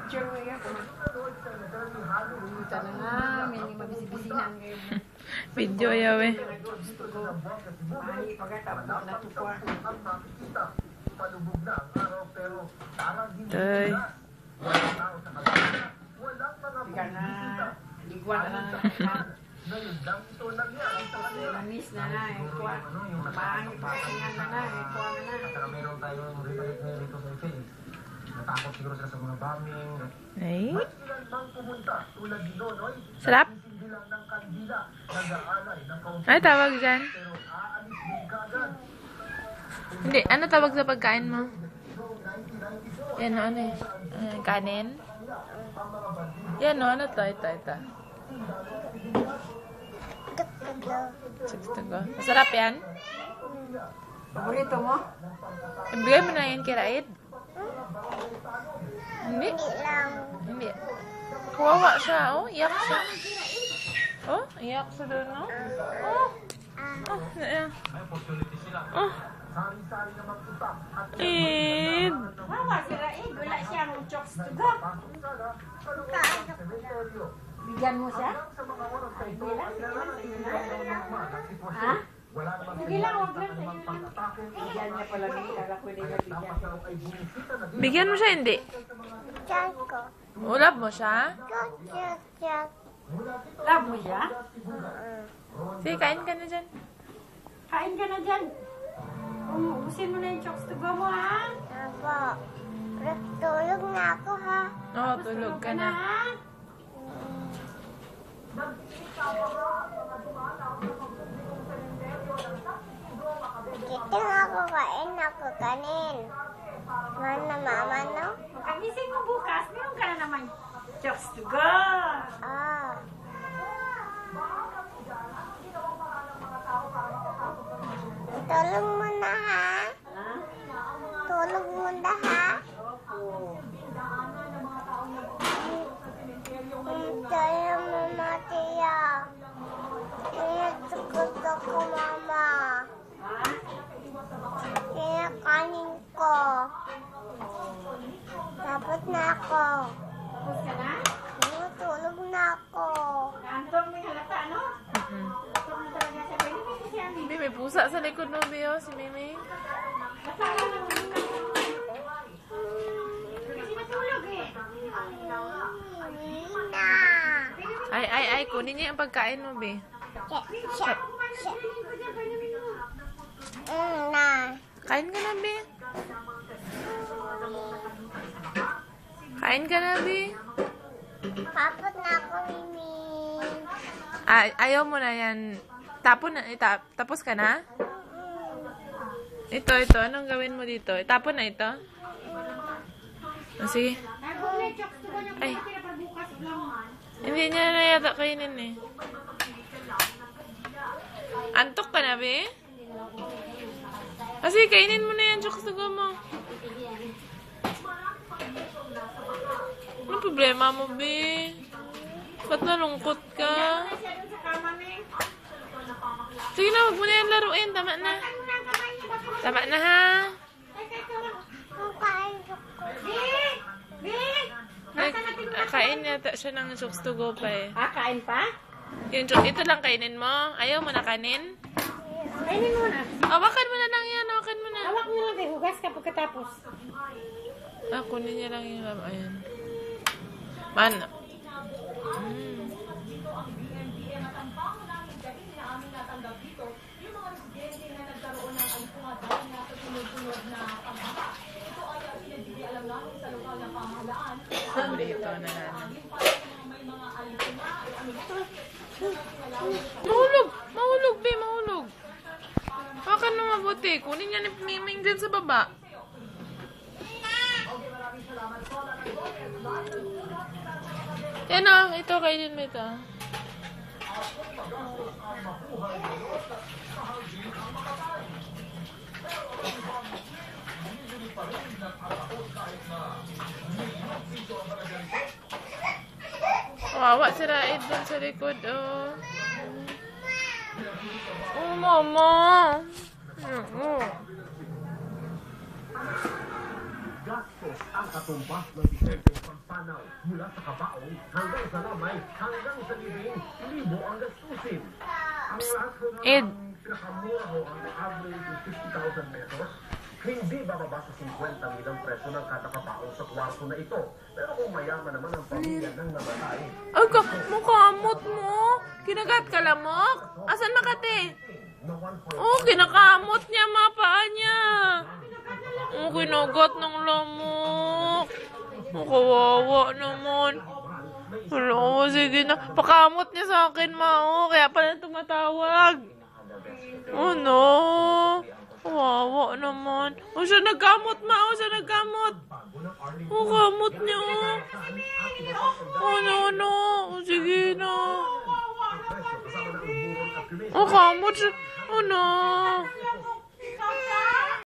picture mo yan. Pumunta na nga, may mabisi-bisi na ngayon. Video yaw eh. Gusto ko. Mahi, pagkatapos na tukwa. Tay. Tiga na, ligwan na lang. Manis na na, ikwa. Mahi, pakingan na na, ikwa na na. Meron tayong rito sa Philippines. Natakot siguro sila sa mga bombing. Ay. Sarap? Ay, tawag dyan. Hindi, ano tawag sa pagkain mo? Yan o, ano eh? Kanin? Yan o, ano to? Ito. Tuktugo. Masarap yan? Paborito mo? Ibigay mo na yan kay Raid? Hindi? Hindi. Kawawa siya, oh. Iyak siya. Oh, iyak siya doon, no? Oh. Ayan. Oh. Ed. Wawa si Raid, wala siyang chokes to go. Bigyan mo siya? Hindi lang, ha? Sige lang, huwag lang sa iyo lang. Bigyan niya pala niya, kala ko hindi niya bigyan. Bigyan mo siya, hindi? Ulap mo siya? Love mo siya? Sige, kain ka na dyan. Kain ka na dyan. Ubusin mo na yung chokes to go mo, ha? Tulog na ako, ha? Oo, tulog ka na. Dito nga ako kain ako kanin. Mana mama, no? Kagising mo bukas, meron ka na naman chokes to go. Tulog mo na, ha? Tulog mo na, ha? Kaya mo matiya. Kaya gusto ko, mama. Kaya kanin ko. Dapat na ako. Tapos ka na? Tulog na ako. Naantong may halata, no? Naantong na talaga siya. Pwede mo siya, Bibi, may pusa sa likod mo, Bio, si Mimi. Masala lang mo yung kasi matulog eh. Ay, kunin niya ang pagkain mo, Bi. Kain ka na, Bi. Kain ka na, Bi. Kapot na ako, Mimi. Ayaw mo na yan. Tapon na. Tapos ka na? Ito. Anong gawin mo dito? Tapon na ito? Sige. Ay. Hindi niya na yata kainin eh. Antok ka na, Bi? Kasi kainin mo na yan, chokes to go mo. Ano problema mo, Bi? Ba't nalungkot ka? Sige na, huwag mo na yan laruin. Tama na. Tama na, ha? Kain yata siya ng chokes to go pa eh. Kain pa? Ito lang kainin mo. Ayaw mo na kanin? Kainin mo na. Hawakan mo na lang yan. Hawakan mo na. Hawak mo lang kayo. Hugas ka pagkatapos. Kunin niya lang yung ayan. Man. Paborito na namin. Mahulog, Bi, mahulog. Hawakan mo mabuti. Kunin niya ni Miming dyan sa baba. Yan o, ito, kainin mo ito. Kawawa si Raid dun sa likod, oh. Oh, mama. Gastos ang katumbas ng disenteng pagpanaw mula sa kabaong hanggang sa lamay hanggang sa libing, libo ang gastusin. Ang lahat po Ed. ng pinakamura ho ang average is 50,000 pesos. Hindi bababa sa 50,000 ang presyo ng kada kabaong sa kwarto na ito. Pero kung mayaman naman ang pamilya ng namatay, Ay, mukamot mo. Kinagat ka lamok. Asan na kate? na 1.5 Oh, kinakamot niya mga paa niya. Oh, kinagat ng lamok. Oh, kawawa naman. Hello, sige na. Pakamot niya sa akin, Mao. Kaya pala tumatawag. Oh, no. Kawawa naman. Oh, siya nagkamot, Mao. Siya nagkamot. Oh, kamot niya, oh. Oh, no. Oh, sige na. Oh, kamot siya. Oh, no.